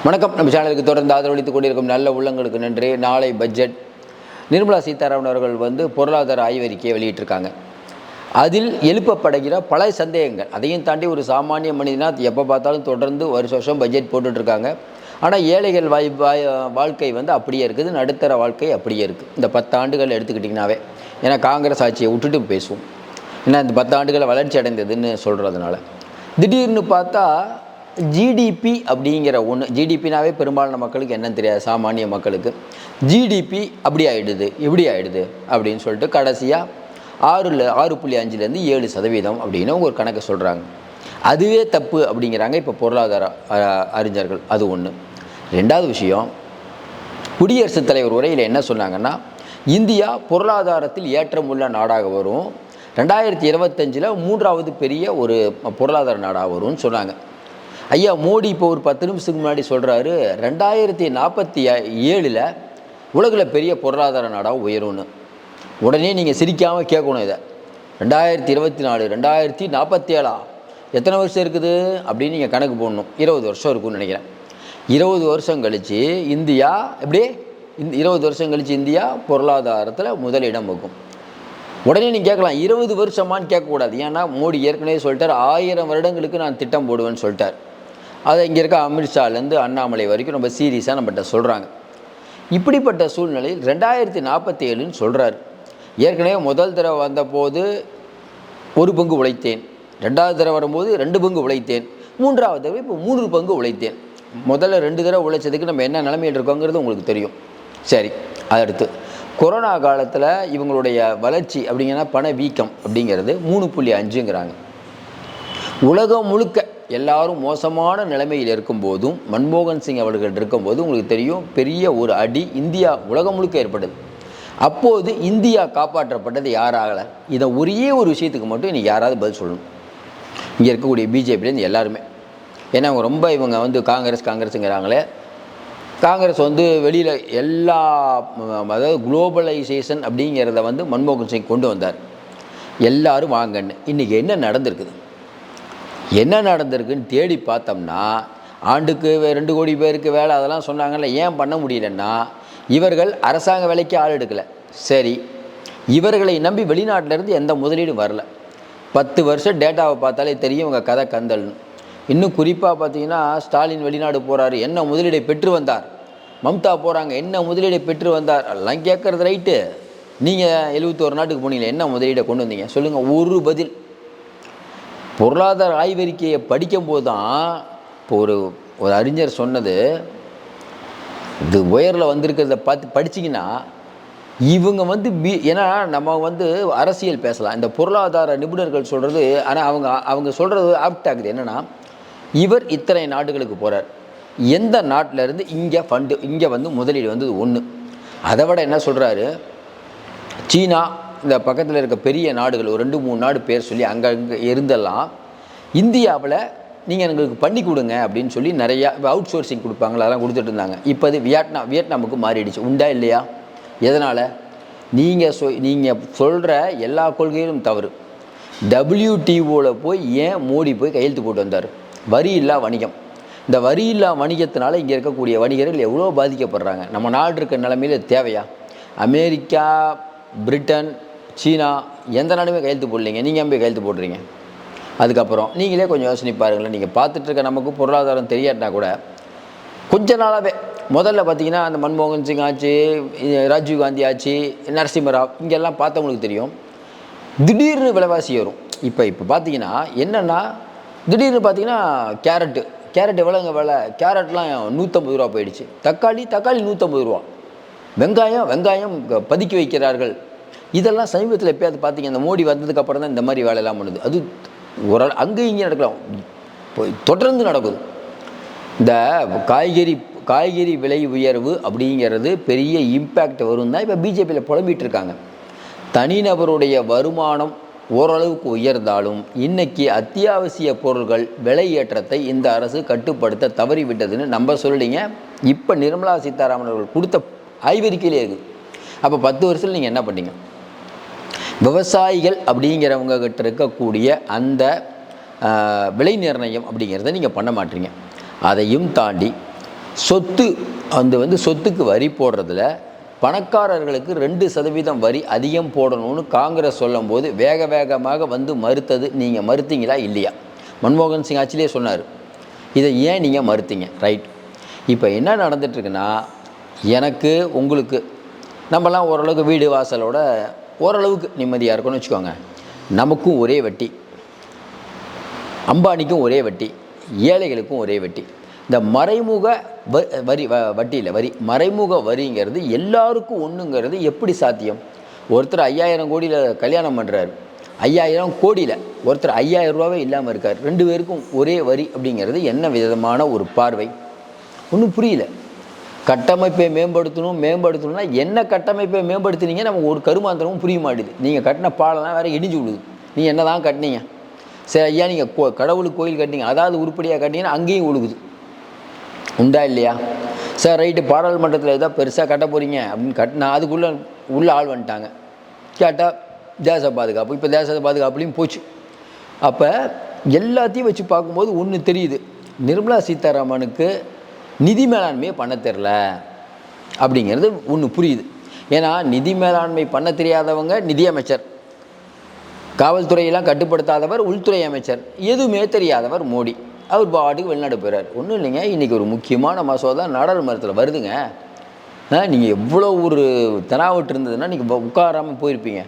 வணக்கம். நம்ம சேனலுக்கு தொடர்ந்து ஆதரவளித்துக் கொண்டிருக்கும் நல்ல உள்ளங்களுக்கு நன்றி. நாளை பட்ஜெட். நிர்மலா சீதாராமன் அவர்கள் பொருளாதார ஆய்வறிக்கையை வெளியிட்டிருக்காங்க. அதில் எழுப்பப்படுகிற பல சந்தேகங்கள், அதையும் தாண்டி ஒரு சாமானிய மனிதனாக எப்போ பார்த்தாலும் தொடர்ந்து வருஷம் பட்ஜெட் போட்டுட்ருக்காங்க. ஆனால் ஏழைகள் வாழ்க்கை அப்படியே இருக்குது, நடுத்தர வாழ்க்கை அப்படியே இருக்குது. இந்த 10 ஆண்டுகள் எடுத்துக்கிட்டிங்கனாவே, ஏன்னா காங்கிரஸ் ஆட்சியை விட்டுட்டு பேசுவோம், ஏன்னா இந்த 10 ஆண்டுகளை வளர்ச்சி அடைந்ததுன்னு சொல்கிறதுனால. திடீர்னு பார்த்தா ஜிடிபி அப்படிங்கிற ஒன்று, ஜிடிபினாவே பெரும்பாலான மக்களுக்கு என்னன்னு தெரியாது, சாமானிய மக்களுக்கு. ஜிடிபி அப்படி ஆகிடுது, இப்படி ஆகிடுது அப்படின்னு சொல்லிட்டு கடைசியாக 6.5லேருந்து 7% அப்படின்னு ஒரு கணக்கு சொல்கிறாங்க. அதுவே தப்பு அப்படிங்கிறாங்க இப்போ பொருளாதார அறிஞர்கள். அது ஒன்று. ரெண்டாவது விஷயம், குடியரசுத் தலைவர் உரையில் என்ன சொன்னாங்கன்னா, இந்தியா பொருளாதாரத்தில் ஏற்றமுள்ள நாடாக வரும், 2025 3வது பெரிய ஒரு பொருளாதார நாடாக வரும்னு சொன்னாங்க. ஐயா மோடி இப்போ ஒரு 10 நிமிஷத்துக்கு முன்னாடி சொல்கிறாரு, 2047 உலகில் பெரிய பொருளாதார நாடாக உயரும்னு. உடனே நீங்கள் சிரிக்காமல் கேட்கணும், இதை 2024 2047 எத்தனை வருஷம் இருக்குது அப்படின்னு நீங்கள் கணக்கு போடணும். 20 வருஷம் இருக்குன்னு நினைக்கிறேன். 20 வருஷம் கழித்து இந்தியா எப்படியே 20 வருஷம் கழித்து இந்தியா பொருளாதாரத்தில் முதலிடம் வைக்கும். உடனே நீங்கள் கேட்கலாம், 20 வருஷமானு கேட்கக்கூடாது. ஏன்னா மோடி ஏற்கனவே சொல்லிட்டார், 1000 வருடங்களுக்கு நான் திட்டம் போடுவேன்னு சொல்லிட்டார். அதை இங்கே இருக்க அமித்ஷாலேருந்து அண்ணாமலை வரைக்கும் ரொம்ப சீரியஸாக நம்மகிட்ட சொல்கிறாங்க. இப்படிப்பட்ட சூழ்நிலையில் 2047ன்னு சொல்கிறார். ஏற்கனவே முதல் தடவை வந்தபோது 1 பங்கு உழைத்தேன், 2வது தடவை வரும்போது 2 பங்கு உழைத்தேன், 3வது தடவை இப்போ 3 பங்கு உழைத்தேன். முதல்ல 2 தடவை உழைச்சதுக்கு நம்ம என்ன நிலைமையில் இருக்கோங்கிறது உங்களுக்கு தெரியும். சரி, அடுத்து கொரோனா காலத்தில் இவங்களுடைய வளர்ச்சி அப்படிங்கன்னா பண வீக்கம் அப்படிங்கிறது 3.5ங்கிறாங்க. உலகம் முழுக்க எல்லாரும் மோசமான நிலைமையில் இருக்கும்போதும், மன்மோகன் சிங் அவர்கள் இருக்கும்போது உங்களுக்கு தெரியும், பெரிய ஒரு அடி இந்தியா உலகம் முழுக்க ஏற்பட்டது. அப்போது இந்தியா காப்பாற்றப்பட்டது யாராகலை? இதை ஒரே ஒரு விஷயத்துக்கு மட்டும் இன்றைக்கி யாராவது பதில் சொல்லணும், இங்கே இருக்கக்கூடிய பிஜேபியிலேருந்து எல்லாருமே. ஏன்னா இவங்க காங்கிரஸுங்கிறாங்களே. காங்கிரஸ் வெளியில் எல்லா, அதாவது குளோபலைசேஷன் அப்படிங்கிறத மன்மோகன் சிங் கொண்டு வந்தார். எல்லோரும் வாங்கன்னு. இன்றைக்கி என்ன நடந்திருக்குன்னு தேடி பார்த்தோம்னா, ஆண்டுக்கு 2 கோடி பேருக்கு வேலை அதெல்லாம் சொன்னாங்கல்ல, ஏன் பண்ண முடியலன்னா இவர்கள் அரசாங்க வேலைக்கு ஆள் எடுக்கலை. சரி, இவர்களை நம்பி வெளிநாட்டிலேருந்து எந்த முதலீடும் வரல. 10 வருஷம் டேட்டாவை பார்த்தாலே தெரியும் இவங்க கதை கந்தல்னு. இன்னும் குறிப்பாக பார்த்தீங்கன்னா, ஸ்டாலின் வெளிநாடு போகிறாரு, என்ன முதலீடை பெற்று வந்தார். மம்தா போகிறாங்க, என்ன முதலீடை பெற்று வந்தார். எல்லாம் கேட்குறது ரைட்டு. நீங்கள் 71 நாட்டுக்கு போனீங்களே, என்ன முதலீடை கொண்டு வந்தீங்க சொல்லுங்கள். ஒரு பதில். பொருளாதார ஆய்வறிக்கையை படிக்கும்போது தான் இப்போ ஒரு அறிஞர் சொன்னது, இது உயரில் வந்திருக்கிறத பார்த்து படிச்சிங்கன்னா இவங்க ஏன்னா நம்ம அரசியல் பேசலாம், இந்த பொருளாதார நிபுணர்கள் சொல்கிறது. ஆனால் அவங்க சொல்கிறது ஆப்ட் ஆகுது. என்னென்னா, இவர் இத்தனை நாடுகளுக்கு போகிறார், எந்த நாட்டிலேருந்து இங்கே முதலீடு வந்தது ஒன்று. அதை விட என்ன சொல்கிறாரு, சீனா, இந்த பக்கத்தில் இருக்க பெரிய நாடுகள் ஒரு 2-3 நாடு பேர் சொல்லி அங்கே இருந்தெல்லாம் இந்தியாவில் நீங்கள் எங்களுக்கு பண்ணி கொடுங்க அப்படின்னு சொல்லி நிறையா அவுட் சோர்சிங் கொடுப்பாங்களா, அதெல்லாம் கொடுத்துட்டு இருந்தாங்க. இப்போ அது வியட்நாமுக்கு மாறிடுச்சு. உண்டா இல்லையா? எதனால்? நீங்கள் சொல்கிற எல்லா கொள்கையிலும் தவறு. WTOவில் போய் ஏன் மோடி போய் கையெழுத்து போட்டு வந்தார்? வரி இல்லா வணிகம். இந்த வரி இல்லா வணிகத்தினால இங்கே இருக்கக்கூடிய வணிகர்கள் எவ்வளோ பாதிக்கப்படுறாங்க. நம்ம நாடு இருக்க நிலைமையில் தேவையா? அமெரிக்கா, பிரிட்டன், சீனா எந்த நாடுமே கையெழுத்து போடலைங்க, நீங்கள் போய் கையெழுத்து போடுறீங்க. அதுக்கப்புறம் நீங்களே கொஞ்சம் யோசனை பாருங்களேன். நீங்கள் பார்த்துட்ருக்க நமக்கு பொருளாதாரம் தெரியாட்டினா கூட கொஞ்ச நாளாகவே, முதல்ல பார்த்தீங்கன்னா அந்த மன்மோகன் சிங் ஆச்சு, ராஜீவ் காந்தி ஆச்சு, நரசிம்மராவ், இங்கெல்லாம் பார்த்தவங்களுக்கு தெரியும், திடீர்னு விலைவாசி வரும். இப்போ பார்த்தீங்கன்னா என்னென்னா, திடீர்னு பார்த்தீங்கன்னா கேரட் எவ்வளோங்க விலை? கேரட்லாம் 150 ரூபா போயிடுச்சு. தக்காளி 150 ரூபா. வெங்காயம் பதுக்கி வைக்கிறார்கள். இதெல்லாம் சமீபத்தில் எப்போயாவது பார்த்தீங்க, இந்த மோடி வந்ததுக்கப்புறம் தான் இந்த மாதிரி வேலையெல்லாம் பண்ணுது. அது ஒரு அங்கே இங்கே நடக்கலாம், தொடர்ந்து நடக்குது. இந்த காய்கறி விலை உயர்வு அப்படிங்கிறது பெரிய இம்பேக்ட் வரும் தான் இப்போ பிஜேபியில் புலம்பிகிட்டு இருக்காங்க. தனிநபருடைய வருமானம் ஓரளவுக்கு உயர்ந்தாலும் இன்றைக்கி அத்தியாவசிய பொருட்கள் விலை ஏற்றத்தை இந்த அரசு கட்டுப்படுத்த தவறிவிட்டதுன்னு நம்ம சொல்லிங்க. இப்போ நிர்மலா சீதாராமன் அவர்கள் கொடுத்த ஆய்வறிக்கையிலே இருக்குது. அப்போ 10 வருஷத்தில் நீங்கள் என்ன பண்ணீங்க? விவசாயிகள் அப்படிங்கிறவங்க கிட்ட இருக்கக்கூடிய அந்த விலை நிர்ணயம் அப்படிங்கிறத நீங்கள் பண்ண மாட்டீங்க. அதையும் தாண்டி சொத்து சொத்துக்கு வரி போடுறதுல பணக்காரர்களுக்கு 2% வரி அதிகம் போடணும்னு காங்கிரஸ் சொல்லும்போது வேகமாக மறுத்தது நீங்கள் மறுத்தீங்களா இல்லையா? மன்மோகன் சிங் ஆட்சியிலே சொன்னார். இதை ஏன் நீங்கள் மறுத்தீங்க? ரைட். இப்போ என்ன நடந்துட்டுருக்குன்னா, எனக்கு உங்களுக்கு நம்மலாம் ஓரளவுக்கு வீடு வாசலோட ஓரளவுக்கு நிம்மதியாக இருக்கும்னு வச்சுக்கோங்க. நமக்கும் ஒரே வட்டி, அம்பானிக்கும் ஒரே வட்டி, ஏழைகளுக்கும் ஒரே வட்டி. இந்த மறைமுக மறைமுக வரிங்கிறது எல்லாருக்கும் ஒன்றுங்கிறது எப்படி சாத்தியம்? ஒருத்தர் 5000 கோடியில் கல்யாணம் பண்ணுறாரு, 5000 கோடியில் ஒருத்தர் 5000 ரூபாவே இல்லாமல் இருக்கார். 2 பேருக்கும் ஒரே வரி அப்படிங்கிறது என்ன விதமான ஒரு பார்வை? ஒன்றும் புரியல. கட்டமைப்பை மேம்படுத்தணும்னா என்ன கட்டமைப்பை மேம்படுத்தினீங்க? நமக்கு ஒரு கருமாந்திரமும் புரிய மாட்டேது. நீங்கள் கட்டின பாலெல்லாம் வேறு இடிஞ்சு விடுது. நீங்கள் என்ன தான் கட்டினீங்க? சரி ஐயா, நீங்கள் கடவுளுக்கு கோயில் கட்டினீங்க, அதாவது உருப்படியாக கட்டினீங்கன்னா அங்கேயும் ஒழுகுது. உண்டா இல்லையா? சார் ரைட்டு, பாராளுமன்றத்தில் ஏதோ பெருசாக கட்ட போகிறீங்க அப்படின்னு கட்டினா அதுக்குள்ளே ஆள் வந்துட்டாங்க. கேட்டால் தேச பாதுகாப்பு, இப்போ தேச பாதுகாப்புலையும் போச்சு. அப்போ எல்லாத்தையும் வச்சு பார்க்கும்போது ஒன்று தெரியுது, நிர்மலா சீதாராமனுக்கு நிதி மேலாண்மையை பண்ண தெரில அப்படிங்கிறது ஒன்று புரியுது. ஏன்னா நிதி மேலாண்மை பண்ண தெரியாதவங்க நிதியமைச்சர், காவல்துறையெல்லாம் கட்டுப்படுத்தாதவர் உள்துறை அமைச்சர், எதுவுமே தெரியாதவர் மோடி. அவர் பாட்டுக்கு வெளிநாடு போயிறார். ஒன்றும் இல்லைங்க, இன்றைக்கி ஒரு முக்கியமான மசோதா நாடாளுமன்றத்தில் வருதுங்க. நீங்கள் எவ்வளோ ஒரு தெனாவட்டு இருந்ததுன்னா நீங்கள் உட்காராமல் போயிருப்பீங்க.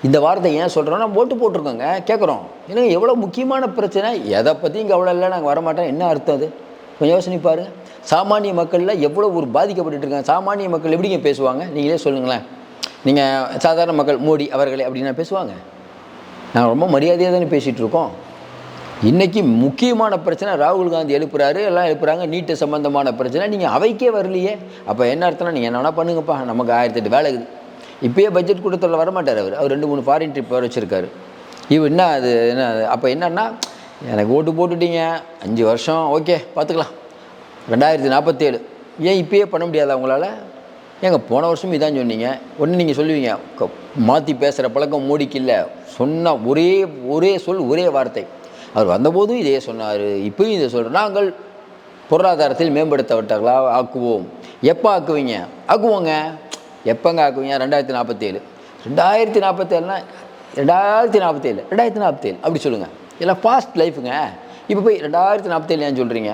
இந்த வார்த்தை ஏன் சொல்கிறோன்னா, ஓட்டு போட்டிருக்கோங்க, கேட்குறோம். ஏன்னா எவ்வளோ முக்கியமான பிரச்சனை, எதை பற்றியும் கவலை இல்லை, நாங்கள் வரமாட்டோம். என்ன அர்த்தம் அது? கொஞ்சம் யோசனை பாருங்கள். சாமானிய மக்களில் எவ்வளோ ஒரு பாதிக்கப்பட்டு இருக்காங்க. சாமானிய மக்கள் எப்படிங்க பேசுவாங்க? நீங்களே சொல்லுங்களேன். நீங்கள் சாதாரண மக்கள் மோடி அவர்களே அப்படின்னா பேசுவாங்க? நாங்கள் ரொம்ப மரியாதையாக தானே பேசிகிட்டு இருக்கோம். இன்றைக்கி முக்கியமான பிரச்சனை ராகுல் காந்தி எழுப்புறாரு, எல்லாம் எழுப்புறாங்க, நீட்டு சம்மந்தமான பிரச்சனை. நீங்கள் அவைக்கே வரலையே. அப்போ என்ன அர்த்தம்னா, நீங்கள் என்ன வேணால் பண்ணுங்கப்பா, நமக்கு 1008 வேலை இருக்குது. இப்போயே பட்ஜெட் கூட்டத்தில் வரமாட்டார் அவர் 2-3 ஃபாரின் ட்ரிப் வர வச்சுருக்காரு. என்ன அது என்ன? அப்போ என்னன்னா, எனக்கு ஓட்டு போட்டுட்டீங்க 5 வருஷம், ஓகே பார்த்துக்கலாம், 2047 ஏன் இப்போயே பண்ண முடியாதா உங்களால்? ஏங்க போன வருஷம் இதான் சொன்னீங்க. ஒன்று நீங்கள் சொல்லுவீங்க, மாற்றி பேசுகிற பழக்கம் மோடிக்கு இல்லை. சொன்ன ஒரே சொல் ஒரே வார்த்தை. அவர் வந்தபோதும் இதே சொன்னார், இப்போயும் இதை சொல்கிறார். நாங்கள் பொருளாதாரத்தில் மேம்படுத்தப்பட்டவர்களா ஆக்குவோம். எப்போ ஆக்குவீங்க? ஆக்குவோங்க. எப்போங்க ஆக்குவீங்க? 2047. 2047னா 2047 அப்படி சொல்லுங்கள். எல்லாம் ஃபாஸ்ட் லைஃபுங்க. இப்போ போய் 2047 ஏன் சொல்கிறீங்க?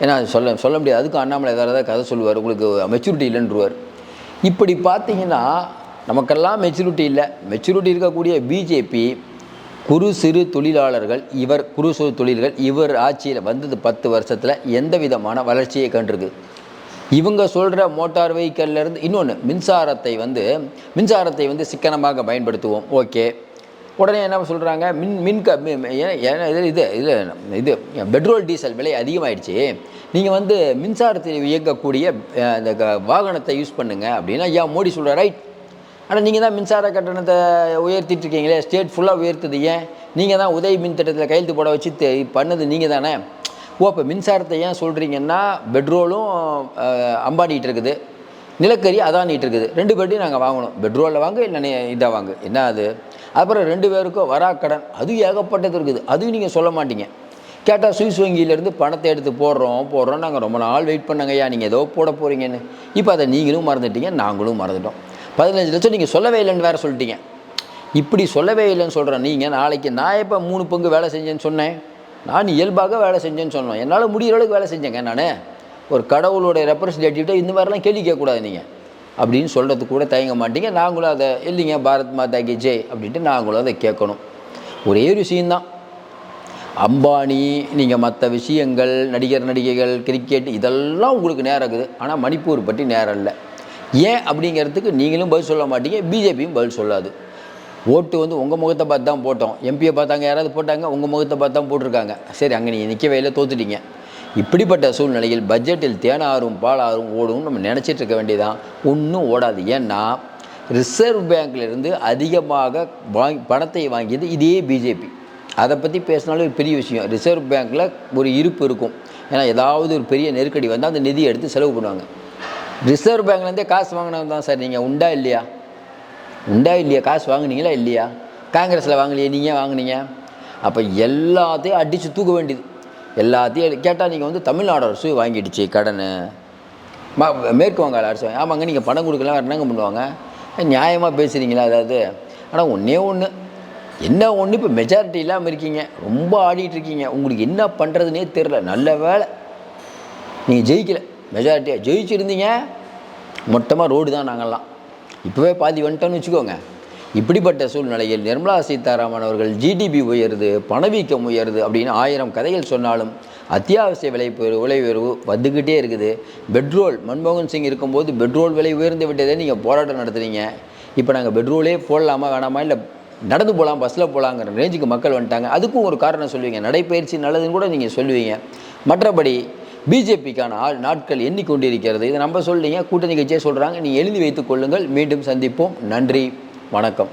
ஏன்னா சொல்ல முடியாது. அதுக்கும் அண்ணாமலை ஏதாவது கதை சொல்லுவார், உங்களுக்கு மெச்சூரிட்டி இல்லைன்றுவார். இப்படி பார்த்தீங்கன்னா நமக்கெல்லாம் மெச்சூரிட்டி இல்லை. மெச்சூரிட்டி இருக்கக்கூடிய பிஜேபி குறு சிறு தொழிலாளர்கள், இவர் ஆட்சியில் வந்தது 10 வருஷத்தில் எந்த விதமான வளர்ச்சியை கண்டிருக்கு? இவங்க சொல்கிற மோட்டார் வெஹிக்கல்லேருந்து இன்னொன்று மின்சாரத்தை சிக்கனமாக பயன்படுத்துவோம். ஓகே, உடனே என்ன சொல்கிறாங்க, இது பெட்ரோல் டீசல் விலை அதிகமாகிடுச்சு, நீங்கள் மின்சாரத்தில் இயங்கக்கூடிய இந்த வாகனத்தை யூஸ் பண்ணுங்க அப்படின்னா ஐயா மோடி சொல்கிறார். ரைட். ஆனால் நீங்கள் தான் மின்சார கட்டணத்தை உயர்த்திட்டுருக்கீங்களே, ஸ்டேட் ஃபுல்லாக உயர்த்துது. ஏன்? நீங்கள் தான் உதய் மின் திட்டத்தில் கையெழுத்து போட வச்சு பண்ணது நீங்கள் தானே. இப்போ மின்சாரத்தை ஏன் சொல்கிறீங்கன்னா, பெட்ரோலும் அம்பானிகிட்டு இருக்குது, நிலக்கரி அதானிட்டு இருக்குது. 2 பேர்ட்டையும் நாங்கள் வாங்கணும். பெட்ரோலில் வாங்க இல்லை இதை வாங்க. என்ன அது? அப்புறம் 2 பேருக்கும் வராக்கடன், அது ஏகப்பட்டது இருக்குது. அதுவும் நீங்கள் சொல்ல மாட்டீங்க. கேட்டால் சுவிஸ் வங்கியிலேருந்து பணத்தை எடுத்து போடுறோம் நாங்கள் ரொம்ப நாள் வெயிட் பண்ணங்க ஐயா, நீங்கள் ஏதோ போட போகிறீங்கன்னு. இப்போ அதை நீங்களும் மறந்துட்டீங்க, நாங்களும் மறந்துட்டோம். 15 லட்சம் நீங்கள் சொல்லவே இல்லைன்னு வேறு சொல்லிட்டீங்க. இப்படி சொல்லவே இல்லைன்னு சொல்கிறேன். நீங்கள் நாளைக்கு நான் எப்போ 3 பங்கு வேலை செஞ்சேன்னு சொன்னேன்? நான் இயல்பாக வேலை செஞ்சேன்னு சொன்னேன். என்னால் முடிகிற அளவுக்கு வேலை செஞ்சேங்க. நான் ஒரு கடவுளோட ரெப்ரஸன்டேட்டிவ்கிட்ட இந்த மாதிரிலாம் கேள்வி கேட்கக்கூடாது நீங்கள் அப்படின்னு சொல்கிறதுக்கு கூட தயங்க மாட்டீங்க. நாங்களும் அதை இல்லைங்க, பாரத் மாதா கி ஜெய் அப்படின்ட்டு நாங்களும் அதை கேட்கணும். ஒரே ஒரு விஷயந்தான், அம்பானி, நீங்கள் மற்ற விஷயங்கள், நடிகைகள், கிரிக்கெட், இதெல்லாம் உங்களுக்கு நேரம் இருக்குது. ஆனால் மணிப்பூர் பற்றி நேரம் இல்லை. ஏன் அப்படிங்கிறதுக்கு நீங்களும் பதில் சொல்ல மாட்டீங்க, பிஜேபியும் பதில் சொல்லாது. ஓட்டு உங்கள் முகத்தை பார்த்து தான் போட்டோம். எம்பியை பார்த்தாங்க, யாராவது போட்டாங்க, உங்கள் முகத்தை பார்த்து தான் போட்டிருக்காங்க. சரி, அங்கே நீங்கள் நிற்கவே இல்லை, தோத்துட்டீங்க. இப்படிப்பட்ட சூழ்நிலையில் பட்ஜெட்டில் தேனாரும் பாலாரும் ஓடும் நம்ம நினச்சிட்டு இருக்க வேண்டியதான். ஒன்றும் ஓடாது. ஏன்னா ரிசர்வ் பேங்க்லேருந்து அதிகமாக பணத்தை வாங்கியது இதே பிஜேபி. அதை பற்றி பேசினாலும் ஒரு பெரிய விஷயம். ரிசர்வ் பேங்க்கில் ஒரு இருப்பு இருக்கும். ஏன்னா ஏதாவது ஒரு பெரிய நெருக்கடி வந்தால் அந்த நிதியை எடுத்து செலவு பண்ணுவாங்க. ரிசர்வ் பேங்க்லேருந்தே காசு வாங்கினது தான் சார். நீங்கள் உண்டா இல்லையா? காசு வாங்கினீங்களா இல்லையா? காங்கிரஸில் வாங்கலையே, நீங்கள் வாங்கினீங்க. அப்போ எல்லாத்தையும் அடித்து தூக்க வேண்டியது. எல்லாத்தையும் கேட்டால் நீங்கள் தமிழ்நாடு அரசு வாங்கிடுச்சு கடன், மேற்கு வங்காள அரசு ஆமாங்க நீங்கள் பணம் கொடுக்கலாம் என்னங்க பண்ணுவாங்க? நியாயமாக பேசுகிறீங்களா? அதாவது ஆனால் ஒன்றே ஒன்று, என்ன ஒன்று, இப்போ மெஜாரிட்டி இல்லாமல் இருக்கீங்க, ரொம்ப ஆடிட்டுருக்கீங்க, உங்களுக்கு என்ன பண்ணுறதுனே தெரில. நல்ல வேலை நீங்கள் ஜெயிக்கலை, மெஜாரிட்டியாக ஜெயிச்சுருந்தீங்க மொத்தமாக ரோடு தான் நாங்கள்லாம் இப்போவே பாதி வந்துட்டோன்னு வச்சுக்கோங்க. இப்படிப்பட்ட சூழ்நிலையில் நிர்மலா சீதாராமன் அவர்கள் ஜிடிபி உயருது, பணவீக்கம் உயருது அப்படின்னு 1000 கதைகள் சொன்னாலும் அத்தியாவசிய விலை உயர்வு வந்துக்கிட்டே இருக்குது. பெட்ரோல் மன்மோகன் சிங் இருக்கும்போது பெட்ரோல் விலை உயர்ந்து விட்டதே நீங்கள் போராட்டம் நடத்துகிறீங்க. இப்போ நாங்கள் பெட்ரோலே போடலாமா வேணாமா, இல்லை நடந்து போகலாம், பஸ்ஸில் போகலாங்கிற ரேஞ்சுக்கு மக்கள் வந்துட்டாங்க. அதுக்கும் ஒரு காரணம் சொல்லுவீங்க, நடைப்பயிற்சி நல்லதுன்னு கூட நீங்கள் சொல்லுவீங்க. மற்றபடி பிஜேபிக்கான நாட்கள் எண்ணிக்கொண்டிருக்கிறது. இதை நம்ம சொல்லிங்க, கூட்டணி கட்சியே சொல்கிறாங்க. நீங்கள் எழுதி வைத்துக் கொள்ளுங்கள். மீண்டும் சந்திப்போம். நன்றி, வணக்கம்.